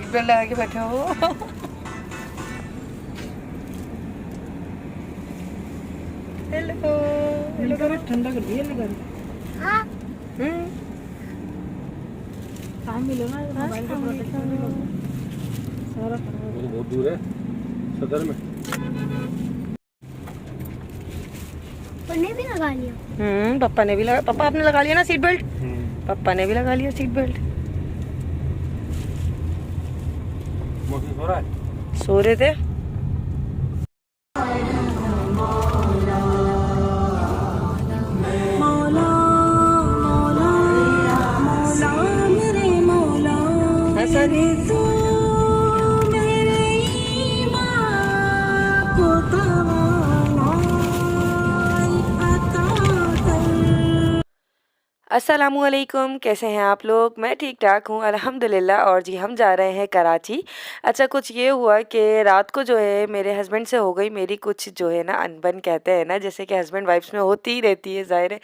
Belt लगा के बैठे हो। हेलो हेलो ठंडा कर दिया लगा काम मिलो ना मोबाइल का प्रोटेक्शन मिलो सारा वो तो बहुत दूर है सदर में। ने भी लगा लिया। पापा ने भी लगा, पापा आपने लगा लिया ना सीट बेल्ट? पापा ने भी लगा लिया सीट बेल्ट। मौसम सो रहा है, सो रहे थे। अस्सलामुअलैकुम, कैसे हैं आप लोग? मैं ठीक ठाक हूँ अल्हम्दुलिल्लाह। और जी हम जा रहे हैं कराची। अच्छा, कुछ ये हुआ कि रात को जो है मेरे हस्बैंड से हो गई मेरी कुछ जो है ना अनबन, कहते हैं ना, जैसे कि हस्बैंड वाइफ्स में होती ही रहती है, ज़ाहिर है।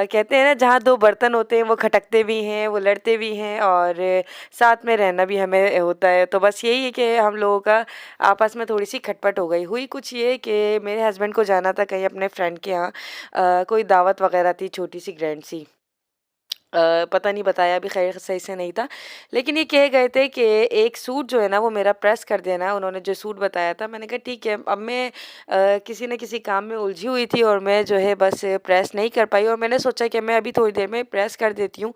कहते हैं ना, जहाँ दो बर्तन होते हैं वो खटकते भी हैं, वो लड़ते भी हैं, और साथ में रहना भी हमें होता है। तो बस यही है कि हम लोगों का आपस में थोड़ी सी खटपट हो गई। हुई कुछ ये कि मेरे हस्बैंड को जाना था कहीं अपने फ्रेंड के यहाँ, कोई दावत वगैरह थी, छोटी सी ग्रैंड सी। पता नहीं, बताया भी खैर सही से नहीं था, लेकिन ये कह गए थे कि एक सूट जो है ना वो मेरा प्रेस कर देना। उन्होंने जो सूट बताया था, मैंने कहा ठीक है। अब मैं किसी न किसी काम में उलझी हुई थी और मैं जो है बस प्रेस नहीं कर पाई, और मैंने सोचा कि मैं अभी थोड़ी देर में प्रेस कर देती हूँ,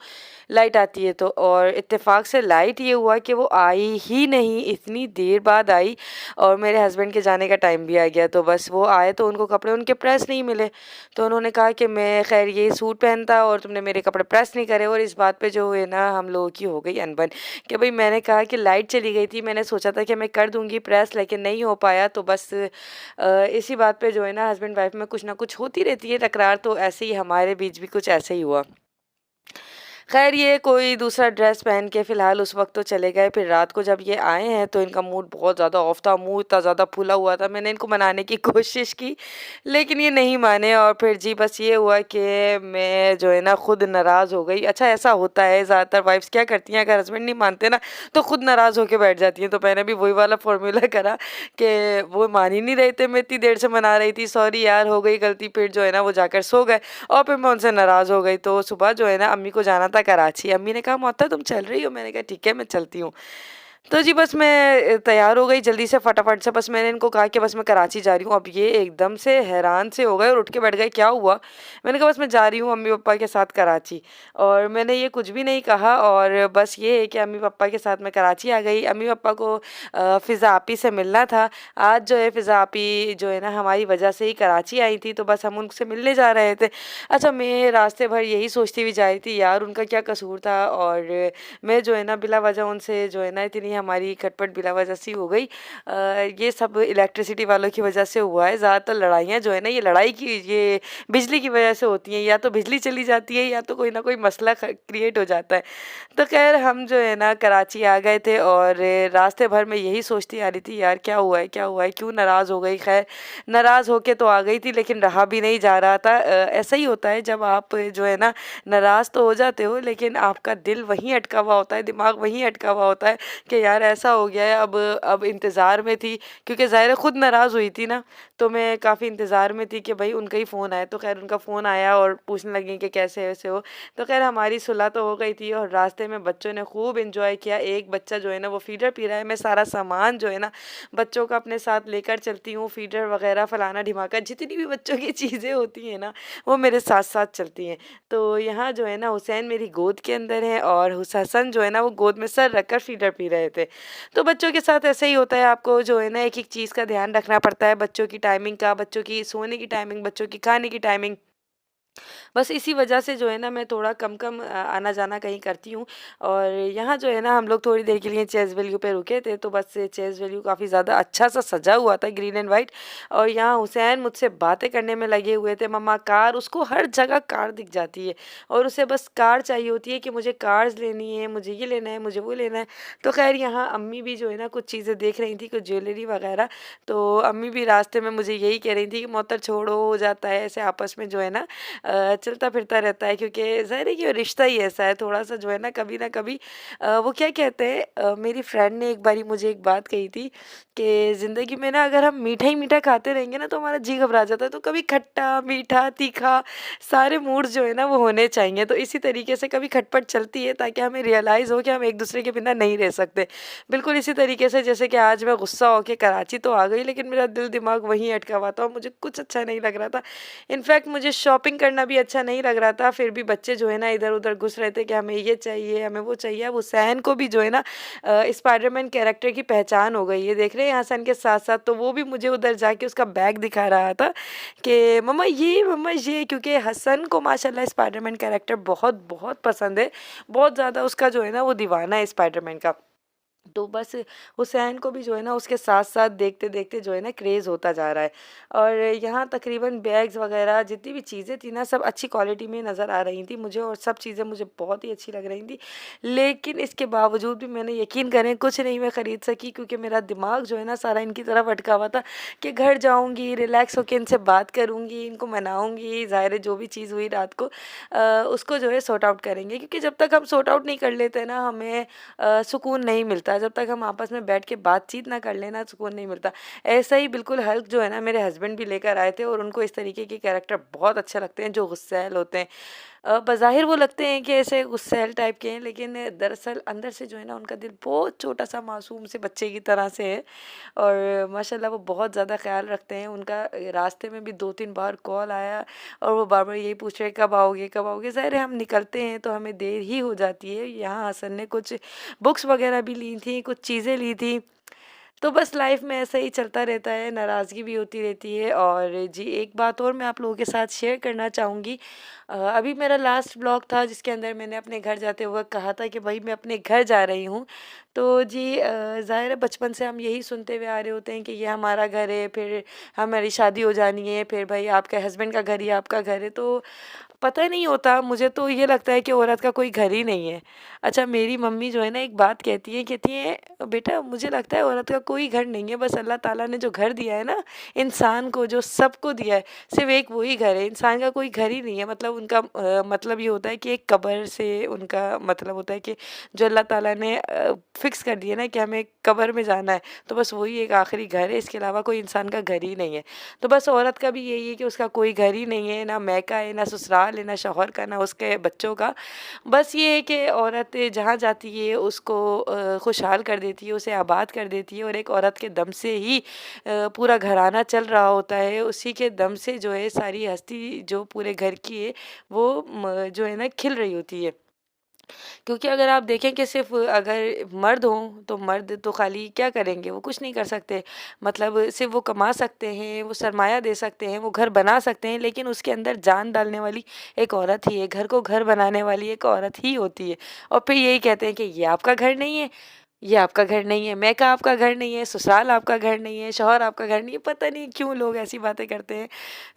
लाइट आती है तो। और इत्तेफाक से लाइट ये हुआ कि वो आई ही नहीं, इतनी देर बाद आई, और मेरे हस्बैंड के जाने का टाइम भी आ गया। तो बस वो आए तो उनको कपड़े उनके प्रेस नहीं मिले, तो उन्होंने कहा कि मैं खैर ये सूट पहनता और तुमने मेरे कपड़े प्रेस नहीं करे। और इस बात पे जो है ना हम लोगों की हो गई अनबन कि भाई मैंने कहा कि लाइट चली गई थी, मैंने सोचा था कि मैं कर दूंगी प्रेस, लेकिन नहीं हो पाया। तो बस इसी बात पे जो है ना हस्बैंड वाइफ में कुछ ना कुछ होती रहती है तकरार। तो ऐसे ही हमारे बीच भी कुछ ऐसे ही हुआ। खैर ये कोई दूसरा ड्रेस पहन के फ़िलहाल उस वक्त तो चले गए। फिर रात को जब ये आए हैं तो इनका मूड बहुत ज़्यादा ऑफ था, मुँह इतना ज़्यादा फूला हुआ था। मैंने इनको मनाने की कोशिश की, लेकिन ये नहीं माने। और फिर जी बस ये हुआ कि मैं जो है ना खुद नाराज़ हो गई। अच्छा, ऐसा होता है, ज़्यादातर वाइफ्स क्या करती हैं, अगर हस्बैंड नहीं मानते ना तो खुद नाराज़ होकर बैठ जाती हैं। तो मैंने भी वही वाला फॉर्मूला करा कि वो मान ही नहीं रहे थे, मैं इतनी देर से मना रही थी, सॉरी यार हो गई गलती। फिर जो है ना वो जाकर सो गए, और फिर मैं उनसे नाराज़ हो गई। तो सुबह जो है ना अम्मी को जाना था कराची। अम्मी ने कहा मोहत्ता तुम चल रही हो? मैंने कहा ठीक है मैं चलती हूँ। तो जी बस मैं तैयार हो गई जल्दी से, फटाफट से। बस मैंने इनको कहा कि बस मैं कराची जा रही हूँ। अब ये एकदम से हैरान से हो गए और उठ के बैठ गए, क्या हुआ? मैंने कहा बस मैं जा रही हूँ अम्मी पापा के साथ कराची। और मैंने ये कुछ भी नहीं कहा, और बस ये है कि अम्मी पापा के साथ मैं कराची आ गई। अम्मी पापा को फ़िज़ा आपी से मिलना था। आज जो है फ़िज़ा आपी जो है ना हमारी वजह से ही कराची आई थी, तो बस हम उनसे मिलने जा रहे थे। अच्छा, मैं रास्ते भर यही सोचती हुई जा रही थी, यार उनका क्या कसूर था, और मैं जो है ना बिला वजह उनसे जो है ना इतनी हमारी खटपट बिला वजह सी हो गई। ये सब इलेक्ट्रिसिटी वालों की वजह से हुआ है। ज़्यादातर लड़ाइयाँ जो है ना ये बिजली की वजह से होती हैं, या तो बिजली चली जाती है या तो कोई ना कोई मसला क्रिएट हो जाता है। तो खैर हम जो है ना कराची आ गए थे, और रास्ते भर में यही सोचती आ रही थी, यार क्या हुआ है, क्या हुआ है, क्यों नाराज़ हो गई। खैर नाराज़ होके तो आ गई थी, लेकिन रहा भी नहीं जा रहा था। ऐसा ही होता है जब आप जो है ना नाराज़ तो हो जाते हो, लेकिन आपका दिल वहीं अटका हुआ होता है, दिमाग वहीं अटका हुआ होता है कि यार ऐसा हो गया है। अब इंतज़ार में थी, क्योंकि ज़ाहिर है खुद नाराज़ हुई थी ना, तो मैं काफ़ी इंतज़ार में थी कि भाई उनका ही फ़ोन आया। तो खैर उनका फ़ोन आया और पूछने लगी कि कैसे वैसे हो। तो खैर हमारी सुलह तो हो गई थी, और रास्ते में बच्चों ने खूब इंजॉय किया। एक बच्चा जो है ना वो फीडर पी रहा है। मैं सारा सामान जो है ना बच्चों का अपने साथ लेकर चलती हूँ, फीडर वगैरह फलाना ढिमाका, जितनी भी बच्चों की चीज़ें होती हैं ना वो मेरे साथ साथ चलती हैं। तो यहाँ जो है ना हुसैन मेरी गोद के अंदर है, और हसन जो है ना वो गोद में सर रखकर फीडर पी रहे थे। तो बच्चों के साथ ऐसे ही होता है, आपको जो है ना एक एक चीज़ का ध्यान रखना पड़ता है, बच्चों की टाइमिंग का, बच्चों की सोने की टाइमिंग, बच्चों की खाने की टाइमिंग। बस इसी वजह से जो है ना मैं थोड़ा कम कम आना जाना कहीं करती हूँ। और यहाँ जो है ना हम लोग थोड़ी देर के लिए चेज़ वैल्यू पे रुके थे, तो बस चेज़ वैल्यू काफ़ी ज़्यादा अच्छा सा सजा हुआ था, ग्रीन एंड वाइट। और यहाँ हुसैन मुझसे बातें करने में लगे हुए थे, मम्मा कार, उसको हर जगह कार दिख जाती है, और उसे बस कार चाहिए होती है कि मुझे कार्स लेनी है, मुझे ये लेना है, मुझे वो लेना है। तो खैर यहाँ अम्मी भी जो है ना कुछ चीज़ें देख रही थी, कुछ ज्वेलरी वगैरह। तो अम्मी भी रास्ते में मुझे यही कह रही थी कि मोहतर छोड़ो, हो जाता है ऐसे आपस में जो है ना चलता फिरता रहता है, क्योंकि ज़ाहिर है कि वो रिश्ता ही ऐसा है, थोड़ा-सा जो है ना कभी वो क्या कहते हैं, मेरी फ्रेंड ने एक बारी मुझे एक बात कही थी कि ज़िंदगी में ना अगर हम मीठा ही मीठा खाते रहेंगे ना तो हमारा जी घबरा जाता है, तो कभी खट्टा, मीठा, तीखा सारे मूड जो है ना वो होने चाहिए। तो इसी तरीके से कभी खटपट चलती है ताकि हमें रियलाइज़ हो कि हम एक-दूसरे के बिना नहीं रह सकते। बिल्कुल इसी तरीके से जैसे कि आज मैं गुस्सा होके कराची तो आ गई, लेकिन मेरा दिल-दिमाग वहीं अटका हुआ था और मुझे कुछ अच्छा नहीं लग रहा था। इनफैक्ट मुझे शॉपिंग करना भी अच्छा नहीं लग रहा था, फिर भी बच्चे जो है ना इधर-उधर घुस रहे थे कि हमें ये चाहिए, हमें वो चाहिए। अब हुसैन को भी जो है ना स्पाइडरमैन कैरेक्टर की पहचान हो गई है, देख रहे हैं हसन के साथ-साथ, तो वो भी मुझे उधर जाके उसका बैग दिखा रहा था कि मम्मा ये, क्योंकि हसन को माशाल्लाह स्पाइडरमैन कैरेक्टर बहुत बहुत पसंद है, बहुत ज़्यादा उसका जो है ना वो दीवाना है स्पाइडरमैन का। तो बस हुसैन को भी जो है ना उसके साथ-साथ देखते-देखते जो है ना क्रेज़ होता जा रहा है। और यहाँ तकरीबन बैग्स वग़ैरह जितनी भी चीज़ें थी ना सब अच्छी क्वालिटी में नज़र आ रही थी मुझे, और सब चीज़ें मुझे बहुत ही अच्छी लग रही थी। लेकिन इसके बावजूद भी मैंने यकीन करें कुछ नहीं मैं ख़रीद सकी, क्योंकि मेरा दिमाग जो है ना सारा इनकी तरफ अटका हुआ था कि घर जाऊँगी, रिलैक्स होके इनसे बात करूँगी, इनको मनाऊँगी, ज़ाहिर है जो भी चीज़ हुई रात को उसको जो है सॉर्ट आउट करेंगे, क्योंकि जब तक हम सॉर्ट आउट नहीं कर लेते ना हमें सुकून नहीं मिलता। जब तक हम आपस में बैठ के बातचीत ना कर लेना सुकून नहीं मिलता। ऐसा ही बिल्कुल हल्क जो है ना मेरे हस्बैंड भी लेकर आए थे, और उनको इस तरीके के कैरेक्टर बहुत अच्छे लगते हैं जो गुस्सैल होते हैं। बज़ाहिर वो लगते हैं कि ऐसे गुस्सैल टाइप के हैं, लेकिन दरअसल अंदर से जो है ना उनका दिल बहुत छोटा-सा मासूम से बच्चे की तरह से है, और माशाल्लाह वो बहुत ज़्यादा ख़्याल रखते हैं। उनका रास्ते में भी 2-3 बार कॉल आया और वो बार-बार यही पूछ रहे हैं कब आओगे, कब आओगे? ज़ाहिर है हम निकलते हैं तो हमें देर ही हो जाती है। यहाँ हसन ने कुछ बुक्स वग़ैरह भी ली थी, कुछ चीज़ें ली थी। तो बस लाइफ में ऐसा ही चलता रहता है, नाराज़गी भी होती रहती है। और जी एक बात और मैं आप लोगों के साथ शेयर करना चाहूँगी। अभी मेरा लास्ट व्लॉग था जिसके अंदर मैंने अपने घर जाते हुए कहा था कि भाई मैं अपने घर जा रही हूँ। तो जी ज़ाहिर है बचपन से हम यही सुनते हुए आ रहे होते हैं कि ये हमारा घर है, फिर हमारी शादी हो जानी है, फिर भाई आपके हस्बैंड का घर ही आपका घर है। तो पता नहीं होता, मुझे तो ये लगता है कि औरत का कोई घर ही नहीं है। अच्छा मेरी मम्मी जो है ना एक बात कहती है बेटा मुझे लगता है औरत का कोई घर नहीं है, बस अल्लाह ताला ने जो घर दिया है ना इंसान को, जो सबको दिया है, सिर्फ एक वही घर है, इंसान का कोई घर ही नहीं है। मतलब उनका मतलब ये होता है कि एक कब्र से उनका मतलब होता है कि जो अल्लाह ताला ने फिक्स कर दिया ना कि हमें कब्र में जाना है, तो बस वही एक आखिरी घर है, इसके अलावा कोई इंसान का घर ही नहीं है। तो बस औरत का भी यही है कि उसका कोई घर ही नहीं है, ना मैका है, ना ससुराल है, ना शौहर का, ना उसके बच्चों का। बस ये है कि औरत जहाँ जाती है उसको खुशहाल कर देती है, उसे आबाद कर देती है, और एक औरत के दम से ही पूरा घराना चल रहा होता है। उसी के दम से जो है सारी हस्ती जो पूरे घर की है वो जो है ना खिल रही होती है। क्योंकि अगर आप देखें कि सिर्फ अगर मर्द हों तो मर्द तो खाली क्या करेंगे, वो कुछ नहीं कर सकते। मतलब सिर्फ वो कमा सकते हैं, वो सरमाया दे सकते हैं, वो घर बना सकते हैं, लेकिन उसके अंदर जान डालने वाली एक औरत ही है, घर को घर बनाने वाली एक औरत ही होती है। और फिर यही कहते हैं कि ये आपका घर नहीं है, ये आपका घर नहीं है, मैका आपका घर नहीं है, ससुराल आपका घर नहीं है, शौहर आपका घर नहीं है। पता नहीं क्यों लोग ऐसी बातें करते हैं।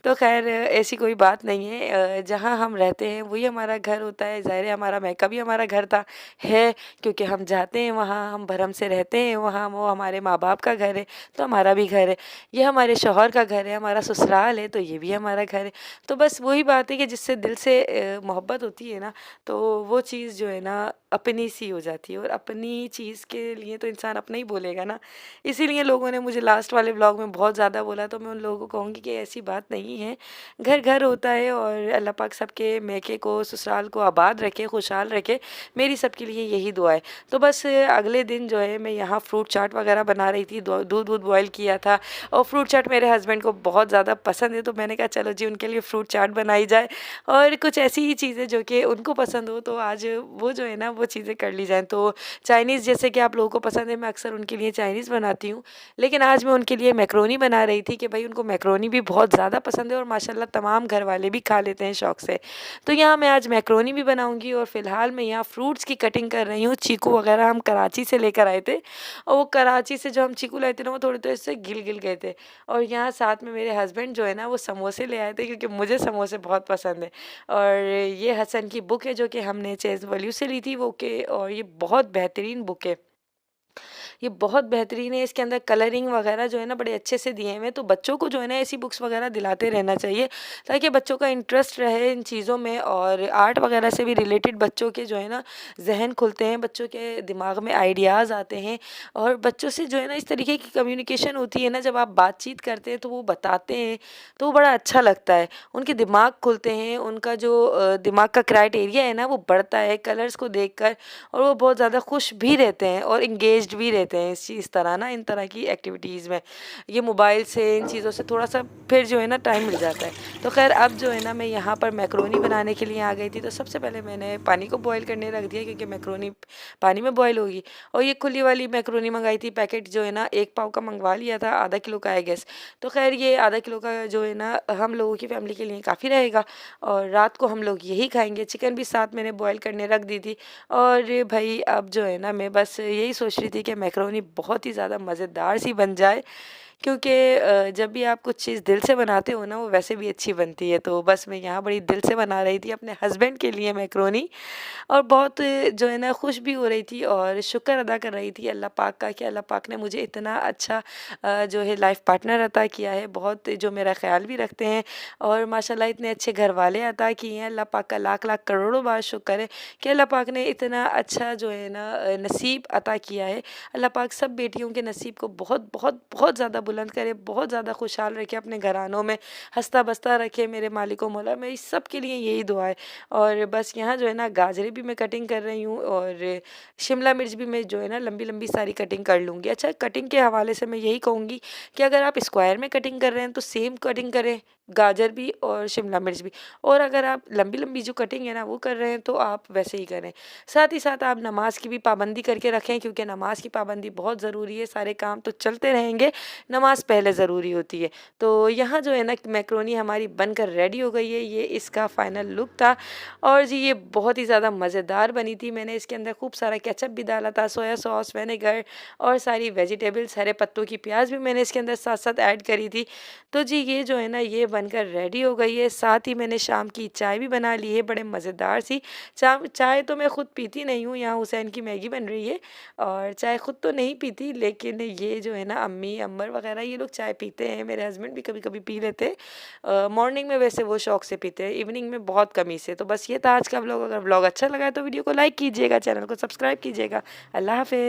तो खैर ऐसी कोई बात नहीं है। जहाँ हम रहते हैं वही हमारा घर होता है। ज़ाहिर है हमारा मैका भी हमारा घर था, है, क्योंकि हम जाते हैं वहाँ, हम भरम से रहते हैं वहाँ, वो हमारे माँ बाप का घर है तो हमारा भी घर है। ये हमारे शौहर का घर है, हमारा ससुराल है तो ये भी हमारा घर है। तो बस वही बात है कि जिससे दिल से मोहब्बत होती है ना, तो वो चीज़ जो है ना अपनी सी हो जाती है, और अपनी चीज़ के लिए तो इंसान अपना ही बोलेगा ना। इसीलिए लोगों ने मुझे लास्ट वाले व्लॉग में बहुत ज़्यादा बोला, तो मैं उन लोगों को कहूँगी कि ऐसी बात नहीं है। घर घर होता है, और अल्लाह पाक सबके मैके को, ससुराल को आबाद रखे, खुशहाल रखे। मेरी सबके लिए यही दुआ है। तो बस अगले दिन जो है मैं यहाँ फ्रूट चाट वगैरह बना रही थी, दूध वूध बॉयल किया था, और फ्रूट चाट मेरे हस्बैंड को बहुत ज़्यादा पसंद है, तो मैंने कहा चलो जी उनके लिए फ्रूट चाट बनाई जाए, और कुछ ऐसी ही चीज़ें जो कि उनको पसंद हो, तो आज वो जो है ना वो चीज़ें कर ली जाएँ। तो चाइनीज़ जैसे कि आप लोगों को पसंद है, मैं अक्सर उनके लिए चाइनीज़ बनाती हूँ, लेकिन आज मैं उनके लिए मैक्रोनी बना रही थी कि भाई उनको मैक्रोनी भी बहुत ज़्यादा पसंद है, और माशाल्लाह तमाम घर वाले भी खा लेते हैं शौक़ से। तो यहाँ मैं आज मैक्रोनी भी बनाऊँगी, और फ़िलहाल मैं यहाँ फ्रूट्स की कटिंग कर रही हूँ। चीकू वगैरह हम कराची से लेकर आए थे, और वो कराची से जो हम चीकू लाए थे ना वो थोड़े से गिल गए थे। और यहाँ साथ में मेरे हस्बैंड जो है ना वो समोसे ले आए थे, क्योंकि मुझे समोसे बहुत पसंद है। और ये हसन की बुक है जो कि हमने चेज़ वैल्यू से ली थी वो, के और ये बहुत बेहतरीन बुक है। ये बहुत बेहतरीन है। इसके अंदर कलरिंग वगैरह जो है ना बड़े अच्छे से दिए हुए हैं। तो बच्चों को जो है ना ऐसी बुक्स वगैरह दिलाते रहना चाहिए ताकि बच्चों का इंटरेस्ट रहे इन चीज़ों में, और आर्ट वगैरह से भी रिलेटेड बच्चों के जो है ना जहन खुलते हैं, बच्चों के दिमाग में आइडियाज़ आते हैं, और बच्चों से जो है ना इस तरीके की कम्युनिकेशन होती है ना, जब आप बातचीत करते हैं तो वो बताते हैं तो वो बड़ा अच्छा लगता है। उनके दिमाग खुलते हैं, उनका जो दिमाग का क्राइटेरिया है ना वो बढ़ता है कलर्स को देखकर, और वो बहुत ज़्यादा खुश भी रहते हैं और इंगेज्ड भी रहते हैं इस तरह ना, इन तरह की एक्टिविटीज़ में। ये मोबाइल से इन चीज़ों से थोड़ा सा फिर जो है ना टाइम मिल जाता है। तो खैर अब जो है ना मैं यहाँ पर मैक्रोनी बनाने के लिए आ गई थी। तो सबसे पहले मैंने पानी को बॉईल करने रख दिया क्योंकि मैक्रोनी पानी में बॉईल होगी। और ये खुली वाली मैक्रोनी मंगाई थी, पैकेट जो है ना 1 पाव का मंगवा लिया था, आधा किलो का है गेस। तो खैर ये आधा किलो का जो है ना हम लोगों की फैमिली के लिए काफ़ी रहेगा, और रात को हम लोग यही खाएंगे। चिकन भी साथ मैंने बॉईल करने रख दी थी। और भाई अब जो है ना मैं बस यही सोच रही थी कि मैक्रोनी बहुत ही ज़्यादा मज़ेदार सी बन जाए, क्योंकि जब भी आप कुछ चीज़ दिल से बनाते हो ना वो वैसे भी अच्छी बनती है। तो बस मैं यहाँ बड़ी दिल से बना रही थी अपने हस्बैंड के लिए मैक्रोनी, और बहुत जो है ना खुश भी हो रही थी और शुक्र अदा कर रही थी अल्लाह पाक का कि अल्लाह पाक ने मुझे इतना अच्छा जो है लाइफ पार्टनर अता किया है, बहुत जो मेरा ख्याल भी रखते हैं, और माशाल्लाह इतने अच्छे घर वाले अता किए हैं। अल्लाह पाक का लाख लाख करोड़ों बार शुक्र है कि अल्लाह पाक ने इतना अच्छा जो है ना नसीब अता किया है। अल्लाह पाक सब बेटियों के नसीब को बहुत बहुत बहुत ज़्यादा बुलंद करे, बहुत ज़्यादा खुशहाल रखे, अपने घरानों में हंसता बसता रखे मेरे मालिको मौला। मेरी सब के लिए यही दुआ है। और बस यहाँ जो है ना गाजरें भी मैं कटिंग कर रही हूँ, और शिमला मिर्च भी मैं जो है ना लंबी लंबी सारी कटिंग कर लूँगी। अच्छा, कटिंग के हवाले से मैं यही कहूँगी कि अगर आप स्क्वायर में कटिंग कर रहे हैं तो सेम कटिंग करें, गाजर भी और शिमला मिर्च भी। और अगर आप लंबी लंबी जो कटिंग है ना वो कर रहे हैं तो आप वैसे ही करें। साथ ही साथ आप नमाज की भी पाबंदी करके रखें, क्योंकि नमाज की पाबंदी बहुत ज़रूरी है। सारे काम तो चलते रहेंगे, नमाज पहले ज़रूरी होती है। तो यहाँ जो है ना मैक्रोनी हमारी बनकर रेडी हो गई है। ये इसका फाइनल लुक था, और जी ये बहुत ही ज़्यादा मज़ेदार बनी थी। मैंने इसके अंदर खूब सारा केचप भी डाला था, सोया सॉस, विनेगर और सारी वेजिटेबल्स, हरे पत्तों की प्याज भी मैंने इसके अंदर साथ साथ ऐड करी थी। तो जी ये जो है ना ये बनकर रेडी हो गई है। साथ ही मैंने शाम की चाय भी बना ली है, बड़े मज़ेदार सी। चाय तो मैं ख़ुद पीती नहीं हूँ, यहाँ हुसैन की मैगी बन रही है, और चाय ख़ुद तो नहीं पीती, लेकिन ये जो है ना अम्मी अम्बर वगैरह ये लोग चाय पीते हैं। मेरे हस्बैंड भी कभी कभी पी लेते हैं। मॉर्निंग में वैसे वो शौक से पीते हैं, इवनिंग में बहुत कमी से। तो बस ये था आज का व्लॉग। अगर व्लॉग अच्छा लगा है तो वीडियो को लाइक कीजिएगा, चैनल को सब्सक्राइब कीजिएगा। अल्लाह हाफ़िज़।